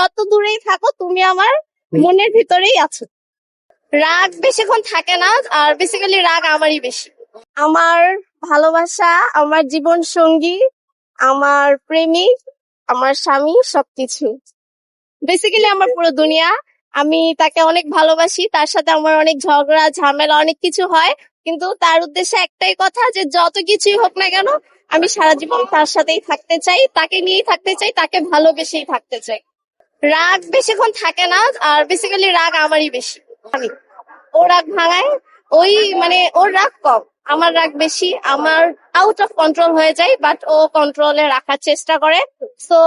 যত দূরেই থাকো তুমি আমার মনের ভিতরেই আছো। রাগ বেশিক্ষণ থাকে না, আর বেসিক্যালি রাগ আমারই বেশি। আমার ভালোবাসা, আমার জীবন সঙ্গী, আমার প্রেমিক, আমার স্বামী, সবকিছু বেসিক্যালি আমার পুরো দুনিয়া। আমি তাকে অনেক ভালোবাসি, তার সাথে আমার অনেক ঝগড়া ঝামেলা অনেক কিছু হয়, কিন্তু তার উদ্দেশ্যে একটাই কথা যে যত কিছুই হোক না কেন আমি সারা জীবন তার সাথেই থাকতে চাই, তাকে নিয়েই থাকতে চাই, তাকে ভালোবেসেই থাকতে চাই। রাগ বেশিক্ষণ থাকে না, আর বেসিক্যালি রাগ আমারই বেশি। আমি ও রাগ ভাঙায়, ওই ওর রাগ কম, আমার রাগ বেশি। আমার আউট অফ কন্ট্রোল হয়ে যায়, বাট ও কন্ট্রোলে রাখার চেষ্টা করে। সো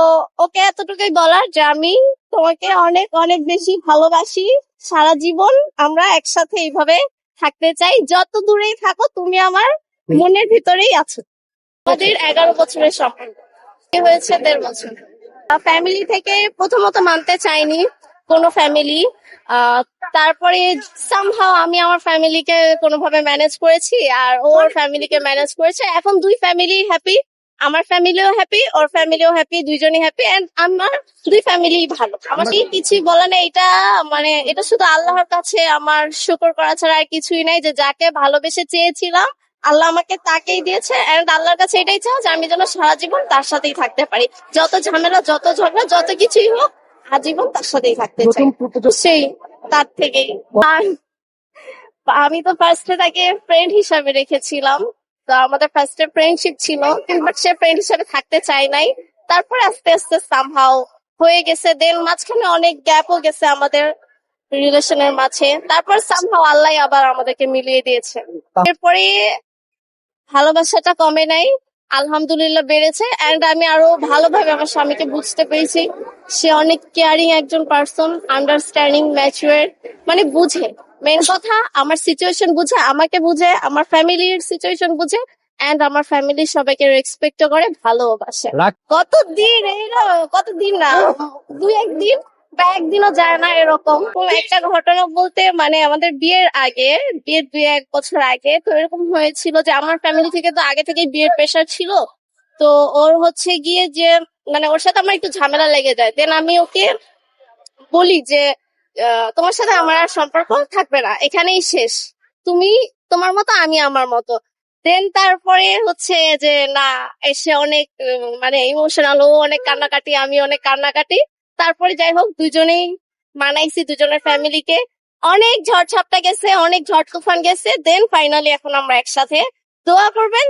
ওকে এতটুকুই বলার যে আমি তোমাকে অনেক অনেক বেশি ভালোবাসি, সারা জীবন আমরা একসাথে এইভাবে থাকতে চাই। যত দূরেই থাকো তুমি আমার মনের ভিতরেই আছো। আমাদের 11 বছরের সম্পর্ক, বিয়ে হয়েছে 1.5 বছর। ফ্যামিলি থেকে প্রথমত মানতে চাইনি কোনো ফ্যামিলি, তারপরে সামহাও আমি আমার ফ্যামিলিকে কোনোভাবে ম্যানেজ করেছি, আর ওর ফ্যামিলিকে ম্যানেজ করেছে। এখন দুই ফ্যামিলি হ্যাপি, আমার ফ্যামিলিও হ্যাপি, ওর ফ্যামিলিও হ্যাপি, দুইজনই হ্যাপি, এন্ড আমার দুই ফ্যামিলি ভালো। আমার কিছুই বলা নেই, এটা এটা শুধু আল্লাহর কাছে আমার শুকর করা ছাড়া আর কিছুই নাই, যে যাকে ভালোবেসে চেয়েছিলাম আল্লাহ আমাকে তাকেই দিয়েছে, এন্ড আল্লাহর কাছে এটাই চাও যে আমি যেন সারা জীবন তার সাথেই থাকতে পারি। যত ঝামেলা, যত ঝগড়া, যত কিছুই হোক, আজীবন তার সাথেই থাকতে চাই। সেই তার থেকেই আমি তো ফার্স্টে তাকে ফ্রেন্ড হিসাবে রেখেছিলাম। তো আমাদের ফার্স্টে ফ্রেন্ডশিপ ছিল, কিন্তু সে ফ্রেন্ড হিসাবে থাকতে চাই নাই। তারপরে আস্তে আস্তে সামহাও হয়ে গেছে, দেন মাঝখানে অনেক গ্যাপও গেছে আমাদের রিলেশনের মাঝে। তারপর সামহাও আল্লাহ আবার আমাদেরকে মিলিয়ে দিয়েছে। এরপরে ভালোবাসাটা কমে নাই, আলহামদুলিল্লাহ বেড়েছে, এন্ড আমি আরো ভালোভাবে আমার স্বামীকে বুঝতে পেরেছি। সে অনেক কেয়ারিং একজন পার্সন, আন্ডারস্ট্যান্ডিং, ম্যাচুয়ার, বুঝে। মেন কথা আমার সিচুয়েশন বুঝে, আমাকে বুঝে, আমার ফ্যামিলির সিচুয়েশন বুঝে, এন্ড আমার ফ্যামিলির সবাইকে রেসপেক্ট করে, ভালোবাসে। কতদিন কতদিন না, 2-1 দিন বা একদিনও যায় না এরকম। একটা ঘটনা বলতে আমাদের বিয়ের 2-1 বছর আগে তো এরকম হয়েছিল যে আমার ফ্যামিলি থেকে তো আগে থেকে বিয়ের প্রেশার ছিল। তো ওর হচ্ছে গিয়ে যে ওর সাথে আমার একটু ঝামেলা লেগে যায়, দেন আমি ওকে বলি যে তোমার সাথে আমার আর সম্পর্ক থাকবে না, এখানেই শেষ, তুমি তোমার মতো, আমি আমার মতো। দেন তারপরে হচ্ছে যে না, এসে অনেক ইমোশনাল, ও অনেক কান্নাকাটি, আমি অনেক কান্নাকাটি। তারপরে যাই হোক দুজনেই মানাইছি দুজনের ফ্যামিলিকে, অনেক ঝড় ঝাপটা গেছে, অনেক ঝড় তুফান গেছে, দেন ফাইনালি এখন আমরা একসাথে। দোয়া করবেন